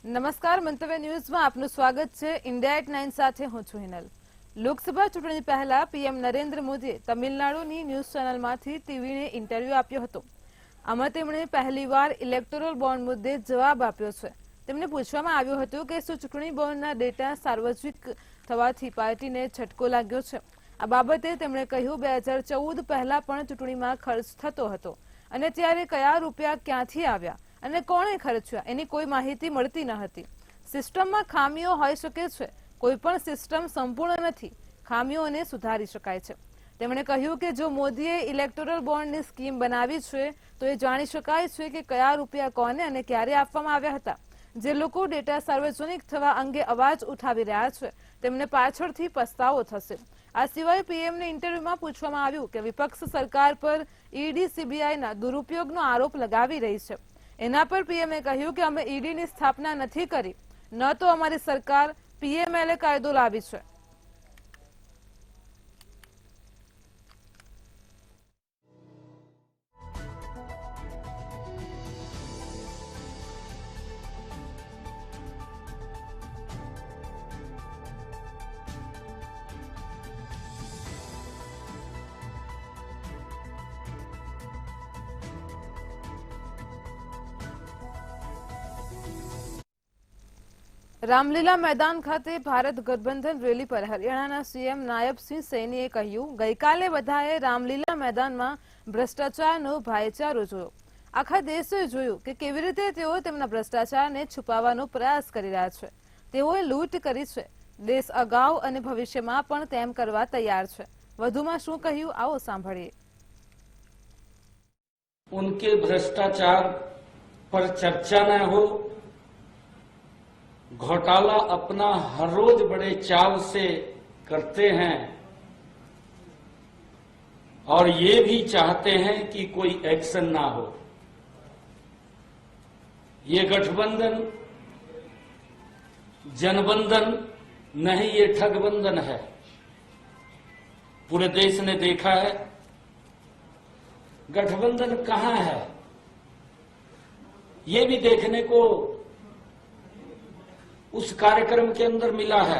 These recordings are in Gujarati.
નમસ્કાર, મંતવ્ય ન્યૂઝમાં આપનું સ્વાગત છે। ઇન્ડિયા એટ 9 સાથે હું છું હિનલ। લોકસભા ચૂંટણી પહેલા પીએમ નરેન્દ્ર મોદીએ તમિલનાડુની ન્યૂઝ ચેનલમાંથી ટીવીને ઇન્ટરવ્યૂ આપ્યો હતો। આમાં તેમણે પહેલીવાર ઇલેક્ટોરલ બોન્ડ મુદ્દે જવાબ આપ્યો છે। તેમને પૂછવામાં આવ્યું હતું કે શું ચૂંટણી બોન્ડના ડેટા સાર્વજનિક થવાથી પાર્ટીને છટકો લાગ્યો છે। આ બાબતે તેમણે કહ્યું 2014 પહેલા પણ ચૂંટણીમાં ખર્ચ થતો હતો અને ત્યારે કયા રૂપિયા ક્યાંથી આવ્યા અને કોણે ખર્ચ્યા એની કોઈ માહિતી મળતી ન હતી। સિસ્ટમમાં ખામીઓ હોઈ શકે છે, કોઈ પણ સિસ્ટમ સંપૂર્ણ નથી, ખામીઓને સુધારી શકાય છે। તેમણે કહ્યું કે જો મોદીએ ઇલેક્ટોરલ બોન્ડની સ્કીમ બનાવી છે તો એ જાણી શકાય છે કે કયા રૂપિયા કોને અને ક્યારે આપવામાં આવ્યા હતા। જે લોકો ડેટા સાર્વજનિક થવા અંગે અવાજ ઉઠાવી રહ્યા છે તેમને પાછળથી પસ્તાવો થશે। આ સિવાય પીએમને ઇન્ટરવ્યુમાં પૂછવામાં આવ્યું કે વિપક્ષ સરકાર પર ઈડી સીબીઆઈના દુરુપયોગનો આરોપ લગાવી રહી છે। એના પર પીએમએ કહ્યું કે અમે ઈડીની સ્થાપના નથી કરી, ન તો અમારી સરકાર પીએમએલએ કાયદો લાવી છે। રામલીલા મેદાન ખાતે ભારત ગઠબંધન રેલી પર હરિયાણાના સીએમ નાયબ સિંહ સૈનીએ કહ્યું, ગઈકાલે બધાએ રામલીલા મેદાનમાં ભ્રષ્ટાચારનો ભાઈચારો જોયો। આખા દેશે જોયું કે કેવી રીતે તેઓ તેમના ભ્રષ્ટાચારને છુપાવવાનો પ્રયાસ કરી રહ્યા છે। તેઓએ લૂંટ કરી છે। દેશ અગાઉ અને ભવિષ્યમાં પણ તેમ કરવા તૈયાર છે। વધુમાં શું કહ્યું, આવો સાંભળીએ। उनके भ्रष्टाचार पर चर्चा न हो, घोटाला अपना हर रोज बड़े चाव से करते हैं और ये भी चाहते हैं कि कोई एक्शन ना हो। ये गठबंधन जनबंधन नहीं, ये ठगबंधन है। पूरे देश ने देखा है गठबंधन कहां है, ये भी देखने को उस कार्यक्रम के अंदर मिला है।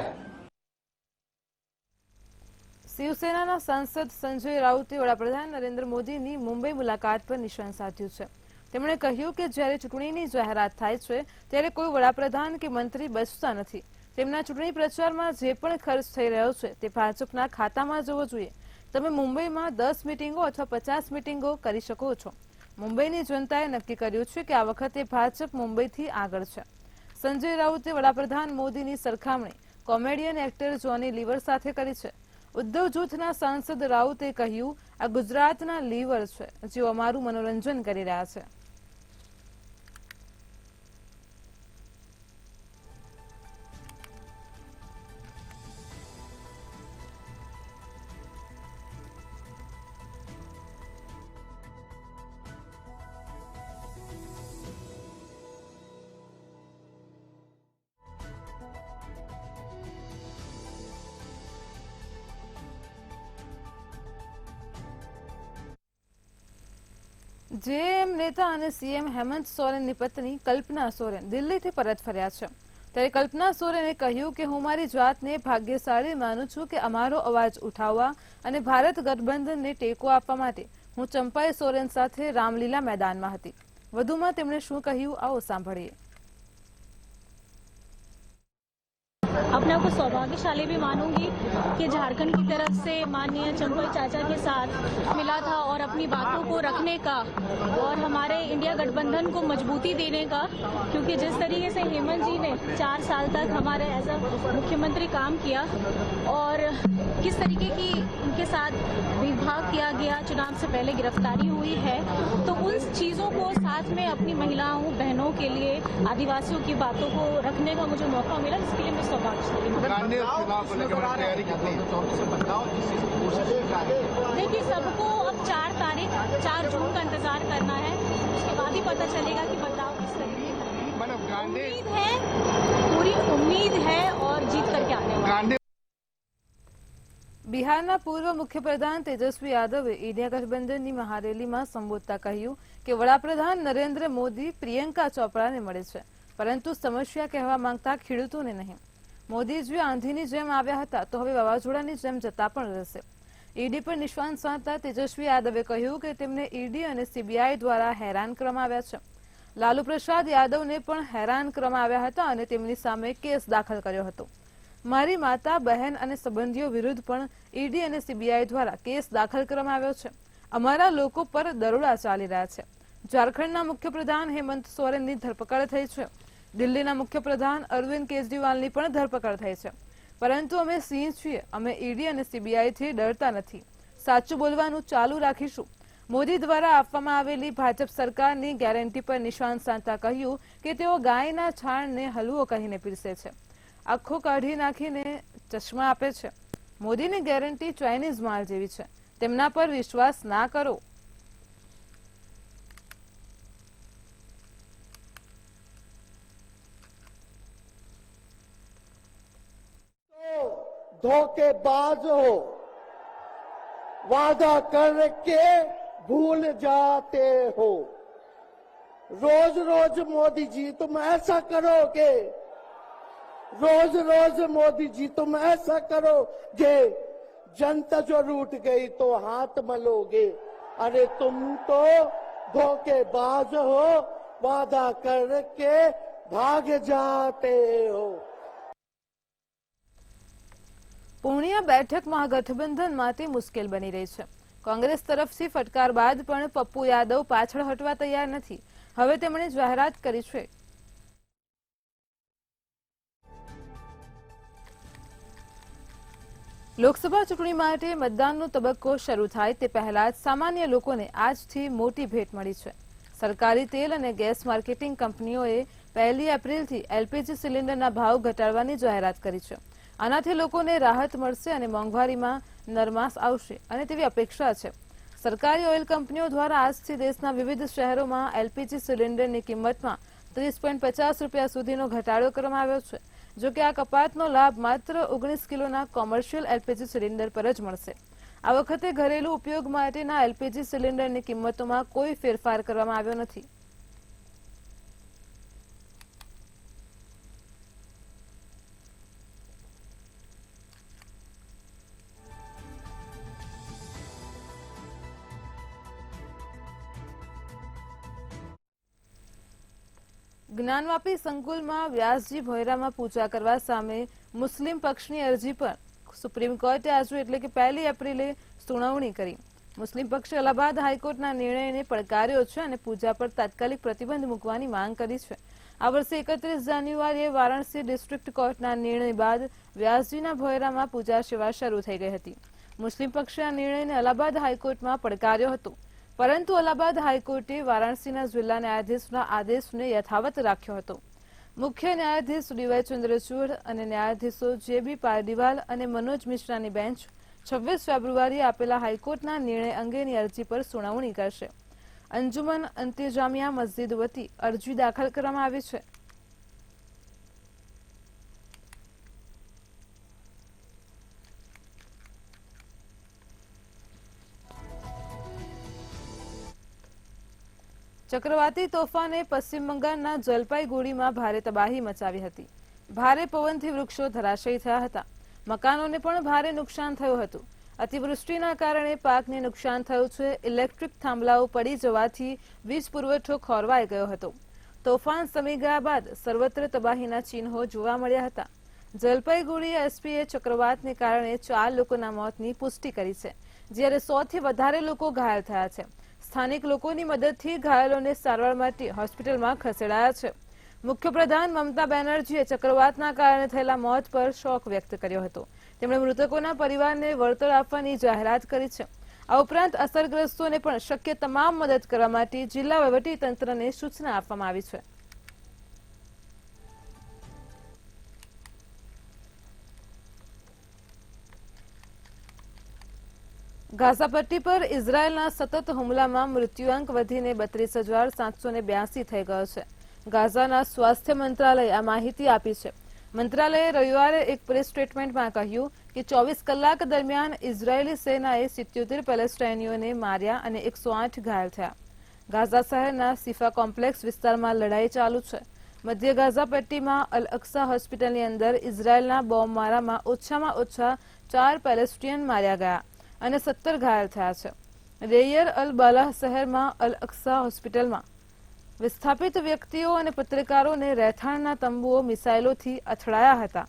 શિવસેનાના સાંસદ સંજય રાઉતે વડાપ્રધાન નરેન્દ્ર મોદીની મુંબઈ મુલાકાત પર નિશાન સાધ્યું છે। તેમણે કહ્યું કે જ્યારે ચૂંટણીની જાહેરાત થાય છે ત્યારે કોઈ વડાપ્રધાન કે મંત્રી બચતા નથી। તેમના ચૂંટણી પ્રચારમાં જે પણ ખર્ચ થઈ રહ્યો છે તે ભાજપના ખાતામાં જવો જોઈએ। તમે મુંબઈમાં 10 મિટિંગો અથવા 50 મિટિંગો કરી શકો છો। મુંબઈની જનતાએ નક્કી કર્યું છે કે આ વખતે ભાજપ મુંબઈથી આગળ છે। સંજય રાઉતે વડાપ્રધાન મોદીની સરખામણી કોમેડિયન એક્ટર જોની લીવર સાથે કરી છે। ઉદ્ધવ જૂથના સાંસદ રાઉતે કહ્યું, આ ગુજરાતના લીવર છે જેઓ અમારું મનોરંજન કરી રહ્યા છે। જેએમ નેતા અને સીએમ હેમંત સોરેનની પત્ની કલ્પના સોરેન દિલ્હીથી પરત ફર્યા છે। ત્યારે કલ્પના સોરેને કહ્યું કે હું મારી જાતને ભાગ્યશાળી માનું છું કે અમારો અવાજ ઉઠાવવા અને ભારત ગઠબંધનને ટેકો આપવા માટે હું ચંપાઈ સોરેન સાથે રામલીલા મેદાનમાં હતી। વધુમાં તેમણે શું કહ્યું, આવો સાંભળીએ। अपने आप को सौभाग्यशाली भी मानूंगी कि झारखंड की तरफ से माननीय चंपई चाचा के साथ मिला था और अपनी बातों को रखने का और हमारे इंडिया गठबंधन को मजबूती देने का, क्योंकि जिस तरीके से हेमंत जी ने 4 साल तक हमारे एज अ मुख्यमंत्री काम किया और किस तरीके की उनके साथ भेदभाव किया गया, चुनाव से पहले गिरफ्तारी हुई है, तो उन चीज़ों को साथ में अपनी महिलाओं बहनों के लिए आदिवासियों की बातों को रखने का मुझे मौका मिला, इसके लिए मैं सौभाग्यशाली। देखिए, सबको अब 4 जून का इंतजार करना है, उसके बाद ही पता चलेगा कि बदलाव किस तरीके का है। पूरी उम्मीद है और जीत करके आने वाले। બિહારના પૂર્વ મુખ્યપ્રધાન તેજસ્વી યાદવે ઇન્ડિયા ગઠબંધનની મહારેલીમાં સંબોધતા કહ્યું કે વડાપ્રધાન નરેન્દ્ર મોદી પ્રિયંકા ચોપડાને મળે છે। પરંતુ સમસ્યા કહેવા માંગતા ખેડૂતોને નહીં. મોદીજી આંધીની જેમ આવ્યા હતા તો હવે વાવાઝોડાની જેમ જતા પણ રહેશે. ઈડી પર નિશાન સાધતા તેજસ્વી યાદવે કહ્યું કે તેમને ઈડી અને સીબીઆઈ દ્વારા હેરાન કરવામાં આવ્યા છે. લાલુ પ્રસાદ યાદવને પણ હેરાન કરવામાં આવ્યા હતા અને તેમની સામે કેસ દાખલ કર્યો હતો. મારી માતા, બહેન અને સંબંધીઓ વિરુદ્ધ પણ ઈડી અને સીબીઆઈ દ્વારા કેસ દાખલ કરવામાં આવ્યો છે. અમારા લોકો પર દરોડા ચાલી રહ્યા છે. ઝારખંડના મુખ્યપ્રધાન હેમંત સોરેનની ધરપકડ થઈ છે. દિલ્હીના મુખ્યપ્રધાન અરવિંદ કેજરીવાલની પણ ધરપકડ થઈ છે. પરંતુ અમે સિંહ છીએ. અમે ઈડી અને સીબીઆઈથી ડરતા નથી. સાચું બોલવાનું ચાલુ રાખીશું. મોદી દ્વારા આપવામાં આવેલી ભાજપ સરકારની ગેરંટી પર નિશાન સાધતા કહ્યું કે તેઓ ગાયના છાણને હલવો કહીને પીરસે છે, આખો કાઢી નાખીને ચશ્મા આપે છે. મોદીની ગેરંટી ચાઇનીઝ માલ જેવી છે. તેમના પર વિશ્વાસ ના કરો. धोखेबाज हो, वादा करके भूल जाते हो. रोज रोज मोदी जी तुम ऐसा करोगे, रोज रोज मोदी जी तुम ऐसा करोगे, जनता जो रूठ गई तो हाथ मलोगे. अरे तुम तो धोखेबाज हो, वादा करके भाग जाते हो. પૂર્ણિયા બેઠક મહાગઠબંધન માટે મુશ્કેલ બની રહી છે. કોંગ્રેસ તરફથી ફટકાર બાદ પણ પપ્પુ યાદવ પાછળ હટવા તૈયાર નથી. હવે તેમણે જાહેરાત કરી છે. લોકસભા ચૂંટણી માટે મતદાનનો તબક્કો શરૂ થાય તે પહેલા જ સામાન્ય લોકોને આજથી મોટી ભેટ મળી છે. સરકારી તેલ અને ગેસ માર્કેટિંગ કંપનીઓએ 1 એપ્રિલથી એલપીજી સિલિન્ડરના ભાવ ઘટાડવાની જાહેરાત કરી છે. આનાથી લોકોને રાહત મળશે અને મોંઘવારીમાં નરમાશ આવશે અને તેવી અપેક્ષા છે. સરકારી ઓઇલ કંપનીઓ દ્વારા આજથી દેશના વિવિધ શહેરોમાં એલપીજી સિલિન્ડરની કિંમતમાં 30.50 રૂપિયા સુધીનો ઘટાડો કરવામાં આવ્યો છે. જો કે આ કપાતનો લાભ માત્ર 19 કિલોના કોમર્શિયલ એલપીજી સિલિન્ડર પર જ મળશે. આ વખતે ઘરેલુ ઉપયોગ માટેના એલપીજી સિલિન્ડરની કિંમતોમાં કોઈ ફેરફાર કરવામાં આવ્યો નથી. જ્ઞાનવાપી સંકુલમાં વ્યાસજી ભોયરામાં પૂજા કરવા સામે મુસ્લિમ પક્ષની અરજી પર સુપ્રીમ કોર્ટે આજે એટલે કે 1 એપ્રિલે સુનાવણી કરી. મુસ્લિમ પક્ષે અલ્હાબાદ હાઈકોર્ટના નિર્ણયને પડકાર્યો છે અને પૂજા પર તાત્કાલિક પ્રતિબંધ મૂકવાની માંગ કરી છે. આ વર્ષે 31 જાન્યુઆરીએ વારાણસી ડિસ્ટ્રિક્ટ કોર્ટના નિર્ણય બાદ વ્યાસજીના ભોયરામાં પૂજા સેવા શરૂ થઈ ગઈ હતી. મુસ્લિમ પક્ષે આ નિર્ણયને અલ્હાબાદ હાઈકોર્ટમાં પડકાર્યો હતો, પરંતુ અલ્હાબાદ હાઈકોર્ટે વારાણસીના જિલ્લા ન્યાયાધીશના આદેશને યથાવત રાખ્યો હતો. મુખ્ય ન્યાયાધીશ ડીવાય ચંદ્રચૂડ અને ન્યાયાધીશો જે.બી. પારડીવાલ અને મનોજ મિશ્રાની બેન્ચ 26 ફેબ્રુઆરીએ આપેલા હાઈકોર્ટના નિર્ણય અંગેની અરજી પર સુનાવણી કરશે. અંજુમન અંતિજામિયા મસ્જિદ વતી અરજી દાખલ કરવામાં આવી છે. ચક્રવાતી તોફાને પશ્ચિમ બંગાળના જલપાઈગુડીમાં ભારે તબાહી મચાવી હતી. ભારે પવનથી વૃક્ષો ધરાશયી થયા હતા. મકાનોને પણ ભારે નુકસાન થયું હતું. અતિવૃષ્ટિના કારણે પાકને નુકસાન થયું છે. ઇલેક્ટ્રિક થાંભલાઓ પડી જવાથી વીજ પુરવઠો ખોરવાઈ ગયો હતો. તોફાન શમી ગયા બાદ સર્વત્ર તબાહીના ચિહ્નો જોવા મળ્યા હતા. જલપાઈગુડી એસપીએ ચક્રવાતને કારણે 4 લોકોના મોતની પુષ્ટિ કરી છે, જ્યારે 100 થી વધારે લોકો ઘાયલ થયા છે. સ્થાનિક લોકોની મદદથી ઘાયલોને સારવાર માટે હોસ્પિટલમાં ખસેડાયા છે. મુખ્યપ્રધાન મમતા બેનર્જીએ ચક્રવાતના કારણે થયેલા મોત પર શોક વ્યક્ત કર્યો હતો. તેમણે મૃતકોના પરિવારને વળતર આપવાની જાહેરાત કરી છે. આ ઉપરાંત અસરગ્રસ્તોને પણ શક્ય તમામ મદદ કરવા માટે જિલ્લા વહીવટીતંત્રને સૂચના આપવામાં આવી છે. ગાઝા પટ્ટી પર ઇઝરાયેલના સતત હુમલામાં મૃત્યુઆંક વધીને 32,782 થઈ ગયો છે. ગાઝાના સ્વાસ્થ્ય મંત્રાલયે આ માહિતી આપી છે. મંત્રાલયે રવિવારે એક પ્રેસ સ્ટેટમેન્ટમાં કહ્યું કે 24 કલાક દરમિયાન ઇઝરાયેલી સેનાએ 77 પેલેસ્ટાઈનીઓને માર્યા અને 108 ઘાયલ થયા. ગાઝા શહેરના સિફા કોમ્પ્લેક્સ વિસ્તારમાં લડાઈ ચાલુ છે. મધ્ય ગાઝા પટ્ટીમાં અલ અક્સા હોસ્પિટલની અંદર ઇઝરાયેલના બોમ્બમારામાં ઓછામાં ઓછા 4 પેલેસ્ટિયન માર્યા ગયા અને 17 ઘાયલ થયા છે. રેયર અલ બાલાહ શહેરમાં અલ અક્સા હોસ્પિટલમાં વિસ્થાપિત વ્યક્તિઓ અને પત્રકારોને રહેઠાણના તંબુઓ મિસાઇલોથી અથડાયા હતા.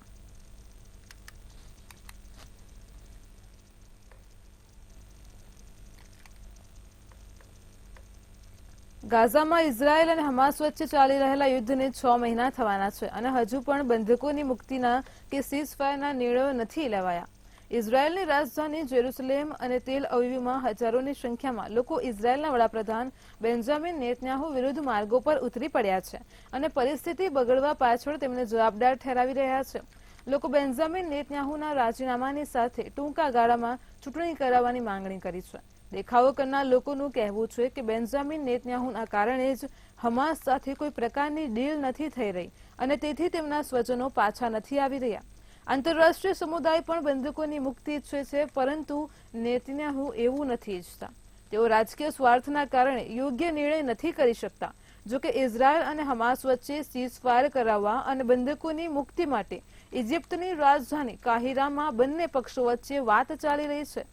ગાઝામાં ઇઝરાયેલ અને હમાસ વચ્ચે ચાલી રહેલા યુદ્ધને 6 મહિના થવાના છે અને હજુ પણ બંધકોની મુક્તિના કે સીઝફાયરના નિર્ણયો નથી લેવાયા. ઇઝરાયેલની રાજધાની જેરુસલેમ અને તેલ અવીવમાં હજારોની સંખ્યામાં લોકો ઇઝરાયેલના વડાપ્રધાન બેન્જામિન નેતન્યાહુ વિરુદ્ધ માર્ગો પર ઉતરી પડ્યા છે અને પરિસ્થિતિ બગડવા પાછળ તેમને જવાબદાર ઠેરાવી રહ્યા છે. લોકો બેન્જામિન નેતન્યાહુના રાજીનામાની સાથે ટૂંકા ગાળામાં ચૂંટણી કરાવવાની માંગણી કરી છે. દેખાવો કરનાર લોકોનું કહેવું છે કે બેન્જામિન નેતન્યાહુના કારણે જ હમાસ સાથે કોઈ પ્રકારની ડીલ નથી થઈ રહી અને તેથી તેમના સ્વજનો પાછા નથી આવી રહ્યા. આંતરરાષ્ટ્રીય સમુદાય પણ બંધકોની મુક્તિ ઈચ્છે છે, પરંતુ નેતન્યાહુ એવું નથી ઈચ્છતા. તેઓ રાજકીય સ્વાર્થના કારણે યોગ્ય નિર્ણય નથી કરી શકતા. જોકે ઇઝરાયલ અને હમાસ વચ્ચે સીઝફાયર કરાવવા અને બંધકોની મુક્તિ માટે ઇજિપ્તની રાજધાની કાહિરામાં બંને પક્ષો વચ્ચે વાત ચાલી રહી છે.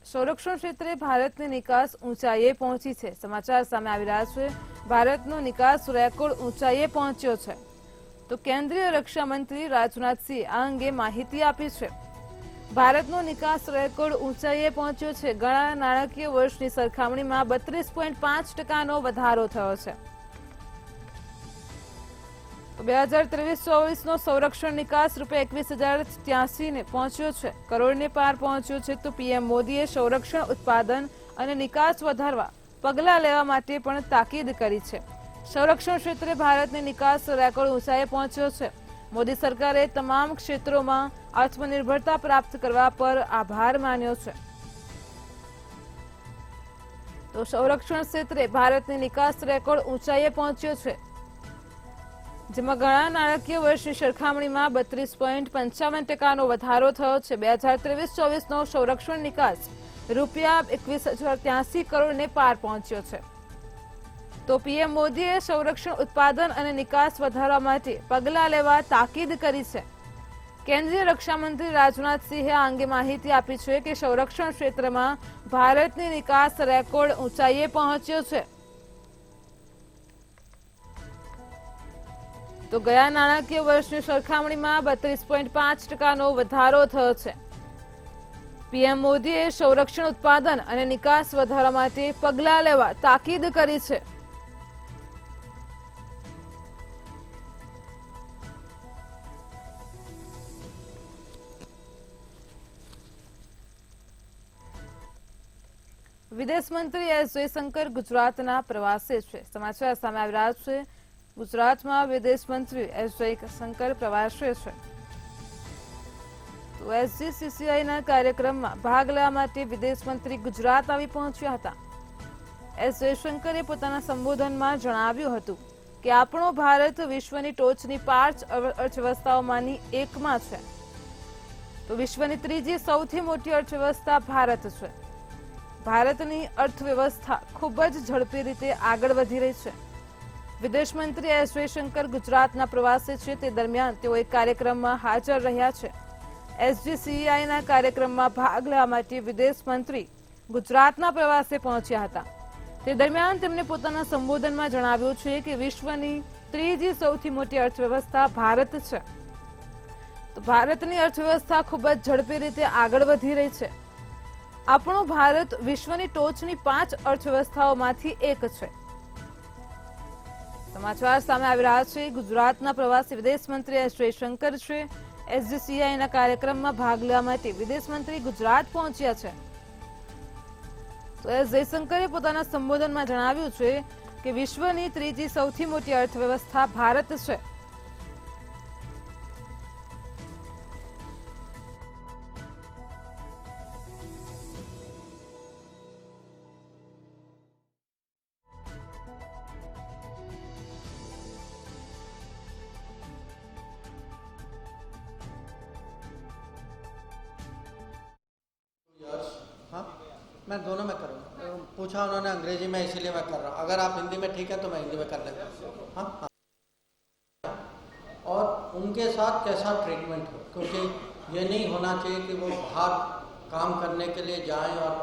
સંરક્ષણ ક્ષેત્રે ભારતની નિકાસ ઊંચાઈએ પહોંચી છે. સમાચાર સામે આવી રહ્યા છે. ભારતનો નિકાસ રેકોર્ડ ઊંચાઈએ પહોંચ્યો છે. તો કેન્દ્રીય રક્ષા મંત્રી રાજનાથસિંહે આ અંગે માહિતી આપી છે. ભારતનો નિકાસ રેકોર્ડ ઊંચાઈએ પહોંચ્યો છે. ઘણા નાણાકીય વર્ષની સરખામણીમાં 32.5% વધારો થયો છે. 2023-24 નો સંરક્ષણ નિકાસ ₹21,083 ને પહોંચ્યો છે, કરોડને પાર પહોંચ્યો છે. તો પીએમ મોદીએ સંરક્ષણ ઉત્પાદન અને નિકાસ વધારવા પગલાં લેવા માટે પણ તાકીદ કરી છે. સંરક્ષણ ક્ષેત્રે ભારતની નિકાસ રેકોર્ડ ઊંચાઈએ પહોંચ્યો છે. મોદી સરકારે તમામ ક્ષેત્રોમાં આત્મનિર્ભરતા પ્રાપ્ત કરવા પર આભાર માન્યો છે. તો સંરક્ષણ ક્ષેત્રે ભારતની નિકાસ રેકોર્ડ ઊંચાઈએ પહોંચ્યો છે, જેમાં ઘણા નાણાકીય વર્ષની સરખામણીમાં 32.55% વધારો થયો છે. 2023-24 નો સંરક્ષણ નિકાસ ₹21,083 કરોડને પાર પહોંચ્યો છે. તો પીએમ મોદીએ સંરક્ષણ ઉત્પાદન અને નિકાસ વધારવા માટે પગલાં લેવા તાકીદ કરી છે. કેન્દ્રીય રક્ષામંત્રી રાજનાથસિંહે આ અંગે માહિતી આપી છે કે સંરક્ષણ ક્ષેત્રમાં ભારતની નિકાસ રેકોર્ડ ઊંચાઈએ પહોંચ્યો છે. તો ગયા નાણાકીય વર્ષની સરખામણીમાં 32.5% વધારો થયો છે. પીએમ મોદીએ સંરક્ષણ ઉત્પાદન અને નિકાસ વધારવા માટે પગલાં લેવા તાકીદ કરી છે. વિદેશ મંત્રી એસ જયશંકર ગુજરાતના પ્રવાસે છે. સમાચાર સામે આવી રહ્યા છે. ગુજરાતમાં વિદેશ મંત્રી એસ જયશંકર પ્રવાસે છે. તો એસજીસીસીઆઈના કાર્યક્રમમાં ભાગ લેવા માટે વિદેશ મંત્રી ગુજરાત આવી પહોંચ્યા હતા. એસ જયશંકરે પોતાના સંબોધનમાં જણાવ્યું હતું કે આપણો ભારત વિશ્વની ટોચની 5 અર્થવ્યવસ્થાઓમાંની એકમાં છે. તો વિશ્વની ત્રીજી સૌથી મોટી અર્થવ્યવસ્થા ભારત છે. ભારતની અર્થવ્યવસ્થા ખૂબ જ ઝડપી રીતે આગળ વધી રહી છે. વિદેશ મંત્રી એસ જયશંકર ગુજરાતના પ્રવાસે છે. તે દરમિયાન તેઓ એક કાર્યક્રમમાં હાજર રહ્યા છે. એસજીસીઆઈના કાર્યક્રમમાં ભાગ લેવા માટે વિદેશ મંત્રી ગુજરાતના પ્રવાસે પહોંચ્યા હતા. તે દરમિયાન તેમણે પોતાના સંબોધનમાં જણાવ્યું છે કે વિશ્વની ત્રીજી સૌથી મોટી અર્થવ્યવસ્થા ભારત છે. તો ભારતની અર્થવ્યવસ્થા ખૂબ જ ઝડપી રીતે આગળ વધી રહી છે. આપણો ભારત વિશ્વની ટોચની 5 અર્થવ્યવસ્થાઓમાંથી એક છે. સમાચાર સામે આવી રહ્યા છે. ગુજરાતના પ્રવાસી વિદેશ મંત્રી એસ જયશંકર છે. એસજીસીઆઈના કાર્યક્રમમાં ભાગ લેવા માટે વિદેશ મંત્રી ગુજરાત પહોંચ્યા છે. તો એસ જયશંકરે પોતાના સંબોધનમાં જણાવ્યું છે કે વિશ્વની ત્રીજી સૌથી મોટી અર્થવ્યવસ્થા ભારત છે. मैं दोनों में करूँगा। पूछा उन्होंने अंग्रेजी में, इसीलिए मैं कर रहा हूँ। अगर आप हिंदी में ठीक है तो मैं हिंदी में कर लेता हूँ। हाँ, और उनके साथ कैसा ट्रीटमेंट हो, क्योंकि ये नहीं होना चाहिए कि वो बाहर काम करने के लिए जाएं और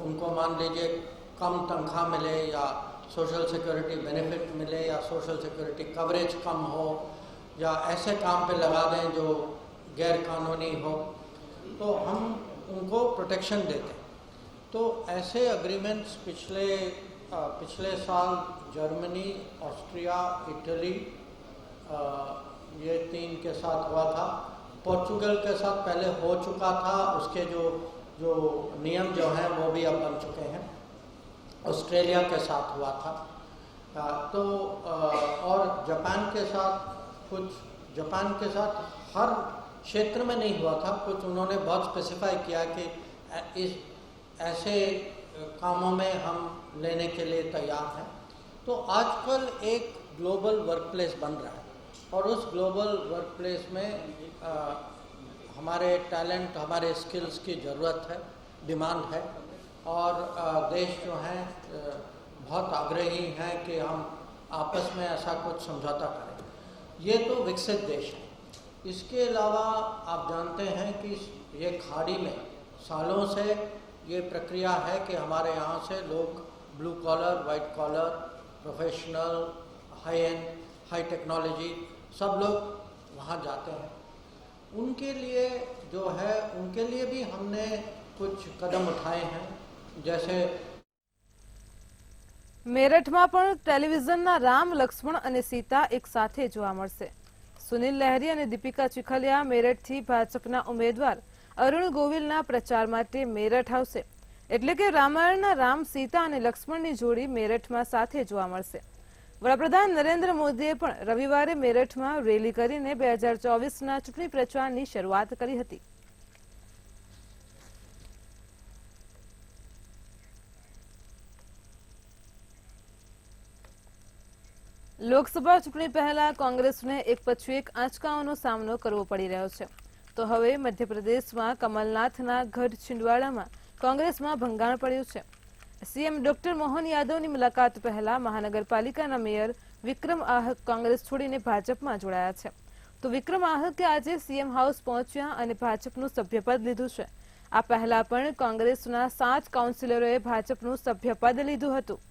उनको मान लीजिए कम तनख्वाह मिले या सोशल सिक्योरिटी बेनिफिट मिले या सोशल सिक्योरिटी कवरेज कम हो या ऐसे काम पे लगा दें जो गैर कानूनी हो, तो हम उनको प्रोटेक्शन देते हैं। तो ऐसे एग्रीमेंट्स पिछले साल जर्मनी, ऑस्ट्रिया, इटली, ये 3 के साथ हुआ था। पोर्चुगल के साथ पहले हो चुका था, उसके जो नियम जो हैं वो भी अब बन चुके हैं। ऑस्ट्रेलिया के साथ हुआ था। और जापान के साथ हर क्षेत्र में नहीं हुआ था, कुछ उन्होंने बहुत स्पेसिफाई किया कि इस ऐसे कामों में हम लेने के लिए तैयार हैं। तो आजकल एक ग्लोबल वर्कप्लेस बन रहा है और उस ग्लोबल वर्कप्लेस में हमारे टैलेंट, हमारे स्किल्स की ज़रूरत है, डिमांड है। और देश जो हैं बहुत आग्रही हैं कि हम आपस में ऐसा कुछ समझौता करें। ये तो विकसित देश है। इसके अलावा आप जानते हैं कि ये खाड़ी में सालों से ये प्रक्रिया है कि हमारे यहाँ से लोग blue collar, white collar, professional, high end, high technology, सब लोग वहाँ जाते हैं। उनके लिए जो है, उनके लिए भी हमने कुछ कदम उठाए हैं, जैसे મેરઠમાં પણ ટેલિવિઝનના રામ, લક્ષ્મણ અને સીતા એક સાથે જોવા મળશે. સુનિલ લહેરી અને દીપિકા ચીખલિયા મેરઠથી ભાજપના ઉમેદવાર અરુણ ગોવિલના પ્રચાર માટે મેરઠ આવશે. એટલે કે રામાયણના રામ, સીતા અને લક્ષ્મણની જોડી મેરઠમાં સાથે જોવા મળશે. વડાપ્રધાન નરેન્દ્ર મોદીએ પણ રવિવારે મેરઠમાં રેલી કરીને 2024ના ચૂંટણી પ્રચારની શરૂઆત કરી હતી. લોકસભા ચૂંટણી પહેલા કોંગ્રેસને એક પછી એક આંચકાઓનો સામનો કરવો પડી રહ્યો છે. તો હવે મધ્યપ્રદેશમાં કમલનાથના ગઢ છિંદવાડામાં કોંગ્રેસમાં ભંગાણ પડ્યું છે. સીએમ ડોક્ટર મોહન યાદવની મુલાકાત પહેલા મહાનગરપાલિકાના મેયર વિક્રમ આહક કોંગ્રેસ છોડીને ભાજપમાં જોડાયા છે. તો વિક્રમ આહકે આજે સીએમ હાઉસ પહોંચ્યા અને ભાજપનું સભ્યપદ લીધું છે. આ પહેલા પણ કોંગ્રેસના 7 કાઉન્સિલરોએ ભાજપનું સભ્યપદ લીધું હતું.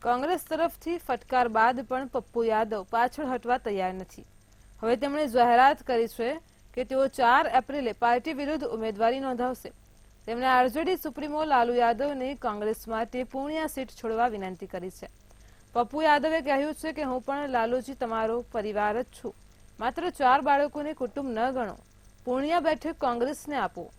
કોંગ્રેસ તરફથી ફટકાર બાદ પણ પપ્પુ યાદવ પાછળ હટવા તૈયાર નથી. હવે તેમણે જાહેરાત કરી છે કે તેઓ 4 એપ્રિલે પાર્ટી વિરુદ્ધ ઉમેદવારી નોંધાવશે. તેમણે આરજેડી સુપ્રીમો લાલુ યાદવને કોંગ્રેસ માટે પૂર્ણિયા સીટ છોડવા વિનંતી કરી છે. પપ્પુ યાદવે કહ્યું છે કે હું પણ લાલુજી તમારો પરિવાર જ છું. માત્ર 4 બાળકોને કુટુંબ ન ગણો. પૂર્ણિયા બેઠક કોંગ્રેસને આપો.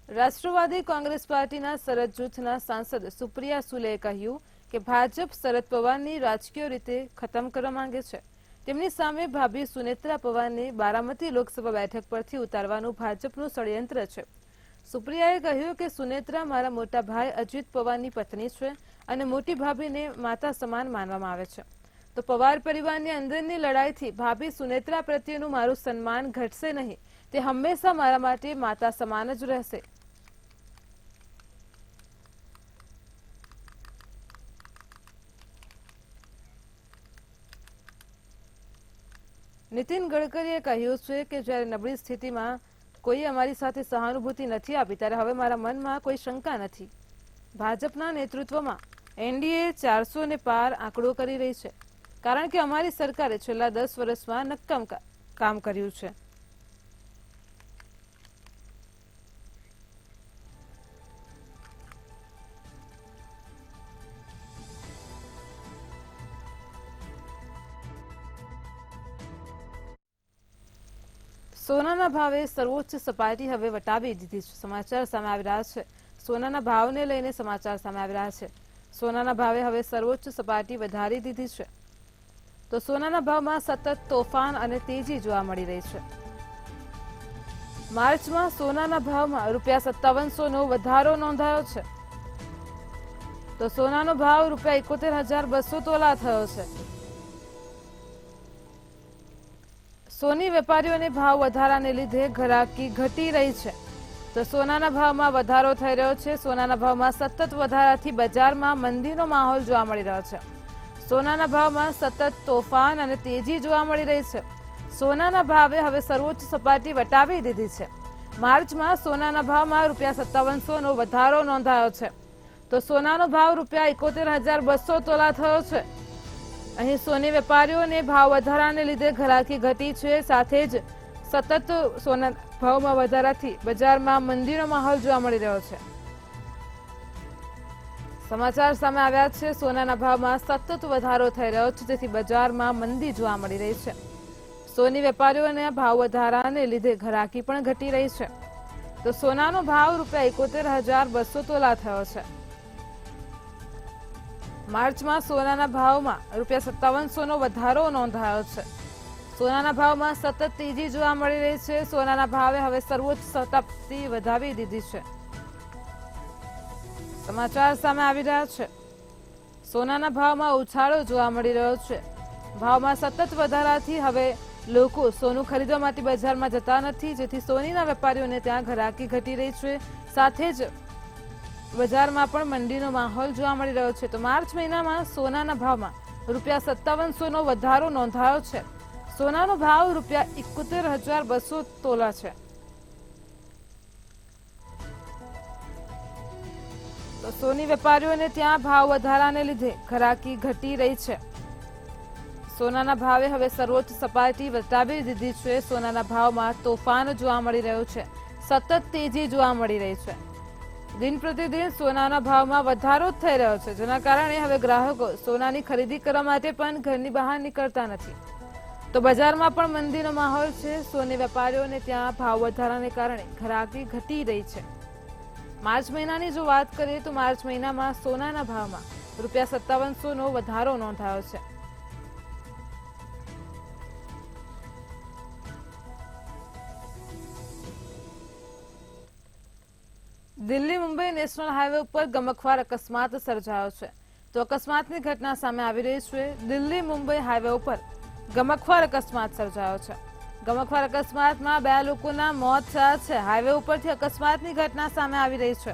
રાષ્ટ્રવાદી કોંગ્રેસ પાર્ટીના શરદ જૂથના સાંસદ સુપ્રિયા સુલેએ કહ્યું કે ભાજપ શરદ પવારની રાજકીય રીતે ખતમ કરવા માંગે છે. તેમની સામે ભાભી સુનેત્રા પવારને બારામતી લોકસભા બેઠક પરથી ઉતારવાનું ભાજપનું ષડયંત્ર છે. સુપ્રિયાએ કહ્યું કે સુનેત્રા મારા મોટા ભાઈ અજીત પવારની પત્ની છે અને મોટી ભાભીને માતા સમાન માનવામાં આવે છે. તો પવાર પરિવારની અંદરની લડાઈથી ભાભી સુનેત્રા પ્રત્યેનું મારું સન્માન ઘટશે નહીં. તે હંમેશા મારા માટે માતા સમાન જ રહેશે. નીતિન ગડકરીએ કહ્યું છે કે જ્યારે નબળી સ્થિતિમાં કોઈ અમારી સાથે સહાનુભૂતિ નથી આપી ત્યારે હવે મારા મનમાં કોઈ શંકા નથી. ભાજપના નેતૃત્વમાં એનડીએ 400 ને પાર આંકડો કરી રહી છે, કારણ કે અમારી સરકારે છેલ્લા 10 વર્ષમાં નક્કમ કામ કર્યું છે. સોનાના ભાવે સર્વોચ્ચ સપાટી હવે વટાવી દીધી છે. સમાચાર સામે આવી રહ્યા છે. સોનાના ભાવને લઈને સમાચાર સામે આવી રહ્યા છે. સોનાના ભાવે હવે સર્વોચ્ચ સપાટી વધારી દીધી છે. તો સોનાના ભાવમાં સતત તોફાન અને તેજી જોવા મળી રહી છે. માર્ચમાં સોનાના ભાવમાં ₹5700નો વધારો નોંધાયો છે. તો સોનાનો ભાવ ₹71,200 તોલા થયો છે. સોની વેપારીઓને ભાવ વધારાને લીધે ઘરાકી ઘટી રહી છે. તો સોનાના ભાવમાં વધારો થઈ રહ્યો છે. સોનાના ભાવમાં સતત વધારાથી બજારમાં મંદીનો માહોલ જોવા મળી રહ્યો છે. સોનાના ભાવમાં સતત તોફાન અને તેજી જોવા મળી રહી છે. સોનાના ભાવે હવે સર્વોચ્ચ સપાટી વટાવી દીધી છે. માર્ચમાં સોનાના ભાવમાં ₹5700નો વધારો નોંધાયો છે. તો સોનાનો ભાવ ₹71,200 તોલા થયો છે. અહીં સોની વેપારીઓને ભાવ વધારાને લીધે ઘરાકી ઘટી છે. સાથે જ સતત સોના ભાવમાં વધારાથી બજારમાં મંદીનો માહોલ જોવા મળી રહ્યો છે. સમાચાર સામે આવ્યા છે. સોનાના ભાવમાં સતત વધારો થઈ રહ્યો છે, જેથી બજારમાં મંદી જોવા મળી રહી છે. સોની વેપારીઓને ભાવ વધારાને લીધે ઘરાકી પણ ઘટી રહી છે. તો સોનાનો ભાવ ₹71,200 તોલા થયો છે. માર્ચમાં સોનાના ભાવમાં ₹5700નો વધારો નોંધાયો છે. સોનાના ભાવમાં સતત તેજી જોવા મળી રહી છે. સોનાના ભાવે હવે સર્વોચ્ચ સપાટી વધાવી દીધી છે. સમાચાર સામે આવી રહ્યા છે. સોનાના ભાવમાં ઉછાળો જોવા મળી રહ્યો છે. ભાવમાં સતત વધારાથી હવે લોકો સોનું ખરીદવા માટે બજારમાં જતા નથી, જેથી સોનીના વેપારીઓને ત્યાં ઘરાકી ઘટી રહી છે. સાથે જ બજારમાં પણ મંદીનો માહોલ જોવા મળી રહ્યો છે. તો માર્ચ મહિનામાં સોનાના ભાવમાં ₹5700નો વધારો નોંધાયો છે. સોનાનો ભાવ ₹71,200 તોલા છે. તો સોની વેપારીઓને ત્યાં ભાવ વધારાને લીધે ઘરાકી ઘટી રહી છે. સોનાના ભાવે હવે સર્વોચ્ચ સપાટી વટાવી દીધી છે. સોનાના ભાવમાં તોફાન જોવા મળી રહ્યું છે. સતત તેજી જોવા મળી રહી છે. દિન પ્રતિદિન સોનાના ભાવમાં વધારો થઈ રહ્યો છે, જેના કારણે હવે ગ્રાહકો સોનાની ખરીદી કરવા માટે પણ ઘરની બહાર નીકળતા નથી. તો બજારમાં પણ મંદીનો માહોલ છે. સોની વેપારીઓને ત્યાં ભાવ વધારાને કારણે ઘરાકી ઘટી રહી છે. માર્ચ મહિનાની જો વાત કરીએ તો માર્ચ મહિનામાં સોનાના ભાવમાં ₹5700નો વધારો નોંધાયો છે. દિલ્હી મુંબઈ નેશનલ હાઈવે ઉપર ગમખ્વાર અકસ્માત સર્જાયો છે. તો અકસ્માતની ઘટના સામે આવી રહી છે. દિલ્હી મુંબઈ હાઈવે ઉપર ગમખ્વાર અકસ્માત સર્જાયો છે. ગમખ્વાર અકસ્માતમાં 2 લોકોના મોત થયા છે. હાઈવે ઉપરથી અકસ્માતની ઘટના સામે આવી રહી છે.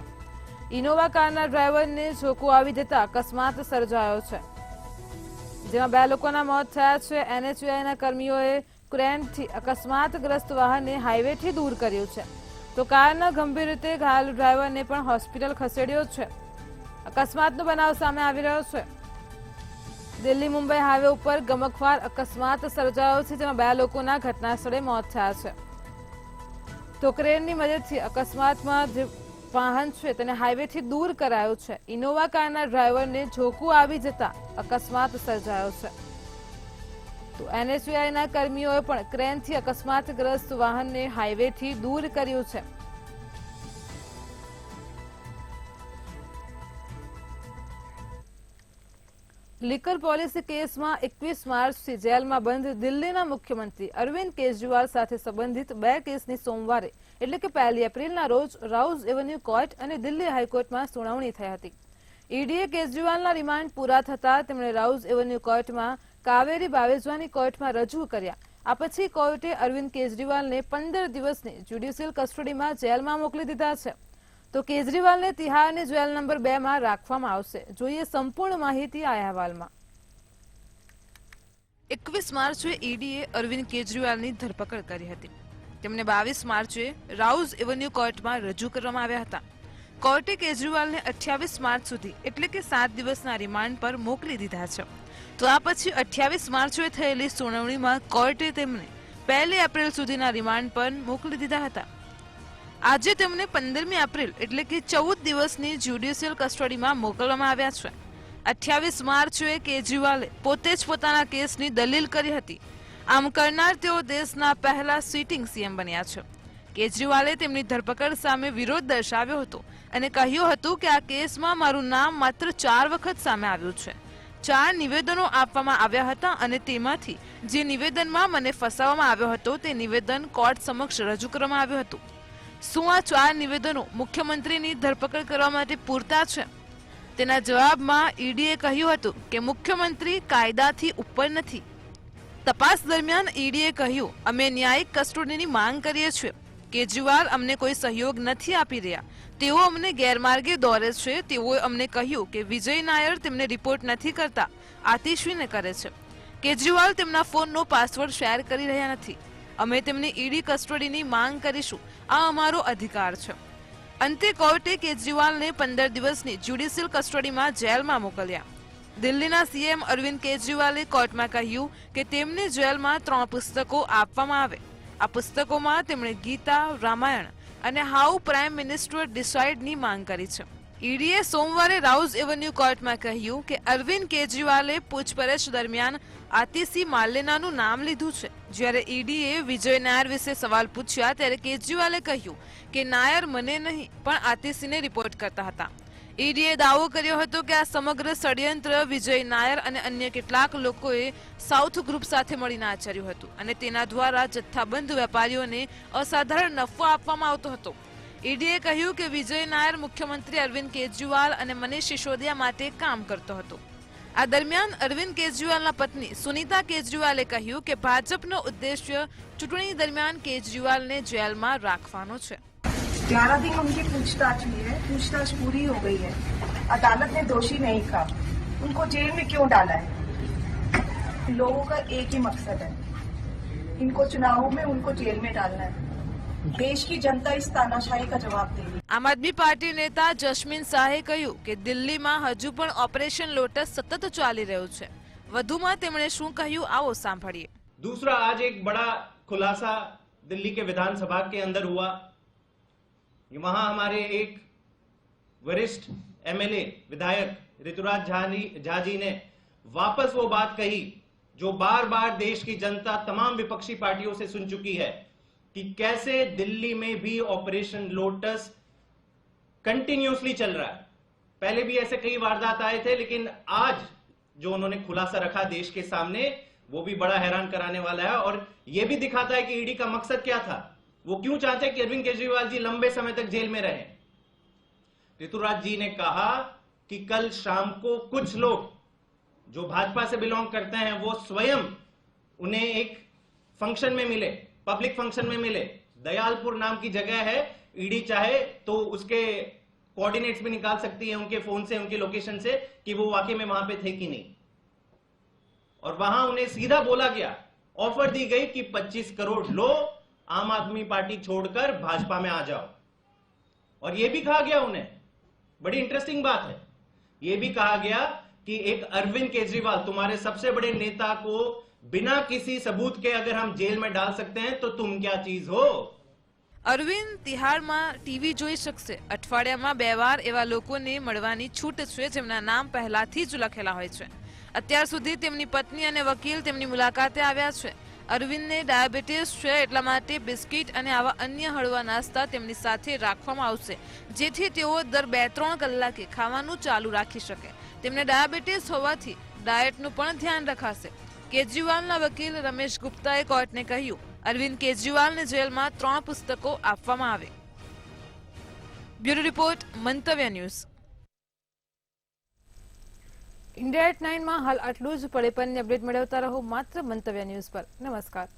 ઇનોવા કારના ડ્રાઈવરને ઝોકું આવી જતા અકસ્માત સર્જાયો છે, જેમાં 2 લોકોના મોત થયા છે. NHAIના કર્મીઓએ ક્રેનથી અકસ્માતગ્રસ્ત વાહનને હાઈવેથી દૂર કર્યું છે. તો કારના ગંભીર રીતે ઘાયલ ડ્રાઈવરને પણ હોસ્પિટલ ખસેડ્યો છે. અકસ્માતનો બનાવ સામે આવી રહ્યો છે. દિલ્હી મુંબઈ હાઈવે ઉપર ગમખ્વાર અકસ્માત સર્જાયો છે, જેમાં 2 લોકોના ઘટના સ્થળે મોત થયા છે. તો ક્રેનની મદદથી અકસ્માતમાં જે વાહન છે તેને હાઈવેથી દૂર કરાયું છે. ઇનોવા કારના ડ્રાઈવરને ઝોકું આવી જતા અકસ્માત સર્જાયો છે. તો NHAIના કર્મીઓએ પણ ક્રેનથી અકસ્માતગ્રસ્ત વાહનને હાઈવેથી દૂર કર્યું છે. લિકર પોલિસી કેસમાં 21 માર્ચથી જેલમાં બંધ દિલ્હીના મુખ્યમંત્રી અરવિંદ કેજરીવાલ સાથે સંબંધિત 2 કેસની સોમવારે એટલે કે 1 એપ્રિલના રોજ રાઉઝ એવન્યુ કોર્ટ અને દિલ્હી હાઈકોર્ટમાં સુનાવણી થઈ હતી. ઈડીએ કેજરીવાલના રિમાન્ડ પૂરા થતા તેમણે રાઉઝ એવન્યુ કોર્ટમાં કાવેરી બાવેજાની કોર્ટમાં રજૂ કર્યા. આ પછી કોર્ટે અરવિંદ કેજરીવાલને 15 દિવસની જ્યુડિશિયલ કસ્ટડીમાં જેલમાં મોકલી દીધા છે. તો કેજરીવાલને તિહારની જેલ નંબર 2માં રાખવામાં આવશે. જોઈએ સંપૂર્ણ માહિતી આ અહેવાલમાં. 21 માર્ચે ઈડીએ અરવિંદ કેજરીવાલની ધરપકડ કરી હતી. તેમને 22 માર્ચે રાઉઝ એવન્યુ કોર્ટમાં રજૂ કરવામાં આવ્યા હતા. કોર્ટે કેજરીવાલને 28 માર્ચ સુધી એટલે કે 7 દિવસના રિમાન્ડ પર મોકલી દીધા છે. તો આ પછી 28 માર્ચે થયેલી સુનાવણીમાં કોર્ટે તેમને 1 એપ્રિલ સુધીના રિમાન્ડ પર મોકલી દીધા હતા. આજે તેમને 15મી એપ્રિલ એટલે કે 14 દિવસની જ્યુડિશિયલ કસ્ટડીમાં મોકલવામાં આવ્યા છે. 28 માર્ચે કેજરીવાલે પોતે જ પોતાના કેસની દલીલ કરી હતી. આમ કરનાર તેઓ દેશના પહેલા સિટિંગ સીએમ બન્યા છે. કેજરીવાલે તેમની ધરપકડ સામે વિરોધ દર્શાવ્યો હતો અને કહ્યું હતું કે આ કેસમાં મારું નામ માત્ર 4 વખત સામે આવ્યું છે. 4 નિવેદનો આપવામાં આવ્યા હતા અને તેમાંથી જે નિવેદનમાં મને ફસાવવામાં આવ્યો હતો તે નિવેદન કોર્ટ સમક્ષ રજૂ કરવામાં આવ્યું હતું. શું આ 4 નિવેદનો મુખ્યમંત્રીની ધરપકડ કરવા માટે પૂરતા છે? તેના જવાબમાં ઈડીએ કહ્યું હતું કે મુખ્યમંત્રી કાયદાથી ઉપર નથી. તપાસ દરમિયાન ઈડીએ કહ્યું, અમે ન્યાયિક કસ્ટડીની માંગ કરીએ છીએ. કેજરીવાલ અમને કોઈ સહયોગ નથી આપી રહ્યા. તેઓ અમને ગેરમાર્ગે દોરે છે. તેઓએ અમને કહ્યું કે વિજય નાયર તેમને રિપોર્ટ નથી કરતા, આતિશીને કરે છે. કેજરીવાલ તેમના ફોનનો પાસવર્ડ શેર કરી રહ્યા નથી. અમે તેમની ઈડી કસ્ટડીની માંગ કરીશું. આ અમારો અધિકાર છે. અંતે કોર્ટે કેજરીવાલને 15 દિવસની જ્યુડિશિયલ કસ્ટડીમાં જેલમાં મોકલ્યા. દિલ્હીના સીએમ અરવિંદ કેજરીવાલે કોર્ટમાં કહ્યું કે તેમને જેલમાં 3 પુસ્તકો આપવામાં આવે. આ પુસ્તકોમાં તેમણે ગીતા, રામાયણ અને હાઉ પ્રાઇમ મિનિસ્ટર ડિસાઇડની માંગ કરી છે. ઈડીએ સોમવારે રાઉઝ એવન્યુ કોર્ટમાં કહ્યું કે અરવિંદ કેજરીવાલે પૂછપરછ દરમિયાન આતિશી માર્લેનાનું નામ લીધું છે. જ્યારે ઈડીએ વિજય નાયર વિશે સવાલ પૂછ્યા ત્યારે કેજરીવાલે કહ્યું કે નાયર મને નહીં પણ આતિશીને રિપોર્ટ કરતા હતા. ઈડીએ દાવો કર્યો હતો કે આ સમગ્ર ષડયંત્ર વિજય નાયર અને અન્ય કેટલાક લોકોએ સાઉથ ગ્રુપ સાથે મળીને આચર્યું હતું અને તેના દ્વારા જથ્થાબંધ વેપારીઓને અસાધારણ નફો આપવામાં આવતો હતો. ઈડીએ કહ્યું કે વિજય નાયર મુખ્યમંત્રી અરવિંદ કેજરીવાલ અને મનીષ સિસોદિયા માટે કામ કરતો હતો. આ દરમિયાન અરવિંદ કેજરીવાલના પત્ની સુનીતા કેજરીવાલે કહ્યું કે ભાજપનો ઉદ્દેશ્ય ચૂંટણી દરમિયાન કેજરીવાલને જેલમાં રાખવાનો છે. 11 दिन उनकी पूछताछ हुई है. पूछताछ पूरी हो गई है. अदालत ने दोषी नहीं कहा. उनको जेल में क्यों डाला है? लोगों का एक ही मकसद है, इनको चुनावों में उनको जेल में डालना है. देश की जनता इस तानाशाही का जवाब देगी. આમ આદમી પાર્ટી નેતા જસ્મીન શાહે કહ્યું કે દિલ્હીમાં હજુ પણ ઓપરેશન લોટસ સતત ચાલી રહ્યું છે. વધુમાં તેમણે શું કહ્યું આવો સાંભળીએ. दूसरा, आज एक बड़ा खुलासा दिल्ली के विधानसभा के अंदर हुआ. वहां हमारे एक वरिष्ठ एमएलए विधायक ऋतुराज झा जी ने वापस वो बात कही जो बार बार देश की जनता तमाम विपक्षी पार्टियों से सुन चुकी है कि कैसे दिल्ली में भी ऑपरेशन लोटस कंटिन्यूसली चल रहा है. पहले भी ऐसे कई वारदात आए थे, लेकिन आज जो उन्होंने खुलासा रखा देश के सामने वो भी बड़ा हैरान कराने वाला है और यह भी दिखाता है कि ईडी का मकसद क्या था. वो क्यों चाहते हैं कि अरविंद केजरीवाल जी लंबे समय तक जेल में रहें. ऋतुराज जी ने कहा कि कल शाम को कुछ लोग जो भाजपा से बिलोंग करते हैं वो स्वयं उन्हें एक फंक्शन में मिले, पब्लिक फंक्शन में मिले. दयालपुर नाम की जगह है. ईडी चाहे तो उसके कोऑर्डिनेट्स भी निकाल सकती है उनके फोन से, उनकी लोकेशन से, कि वो वाकई में वहां पे थे कि नहीं. और वहां उन्हें सीधा बोला गया, ऑफर दी गई कि 25 करोड़ लो, आम आदमी पार्टी छोड़कर भाजपा में आ जाओ. और यह भी कहा गया उन्हें, बड़ी इंटरेस्टिंग बात है, यह भी कहा गया कि एक अरविंद केजरीवाल तुम्हारे सबसे बड़े नेता को बिना किसी सबूत के अगर हम जेल में डाल सकते हैं तो तुम क्या चीज हो. અરવિંદ તિહાડમાં ટીવી જોઈ શકશે. અઠવાડિયામાં 2 વાર એવા લોકોને મળવાની છૂટ છે જેમના નામ પહેલાથી જ લખેલા હોય છે. અત્યાર સુધી તેમની પત્ની અને વકીલ તેમની મુલાકાતે આવ્યા છે. અરવિંદને ડાયાબિટીસ છે એટલા માટે બિસ્કિટ અને આવા અન્ય હળવા નાસ્તા તેમની સાથે રાખવામાં આવશે જેથી તેઓ દર 2-3 કલાકે ખાવાનું ચાલુ રાખી શકે. તેમને ડાયાબિટીસ હોવાથી ડાયટનું પણ ધ્યાન રખાશે. કેજરીવાલના વકીલ રમેશ ગુપ્તાએ કોર્ટને કહ્યું અરવિંદ કેજરીવાલને જેલમાં 3 પુસ્તકો આપવામાં આવે. બ્યુરો રિપોર્ટ, મંતવ્ય ન્યૂઝ. ઇન્ડિયા એટ 9 માં હાલ આટલું જ. પડે પણની અપડેટ મેળવતા રહો માત્ર મંતવ્ય ન્યૂઝ પર. નમસ્કાર.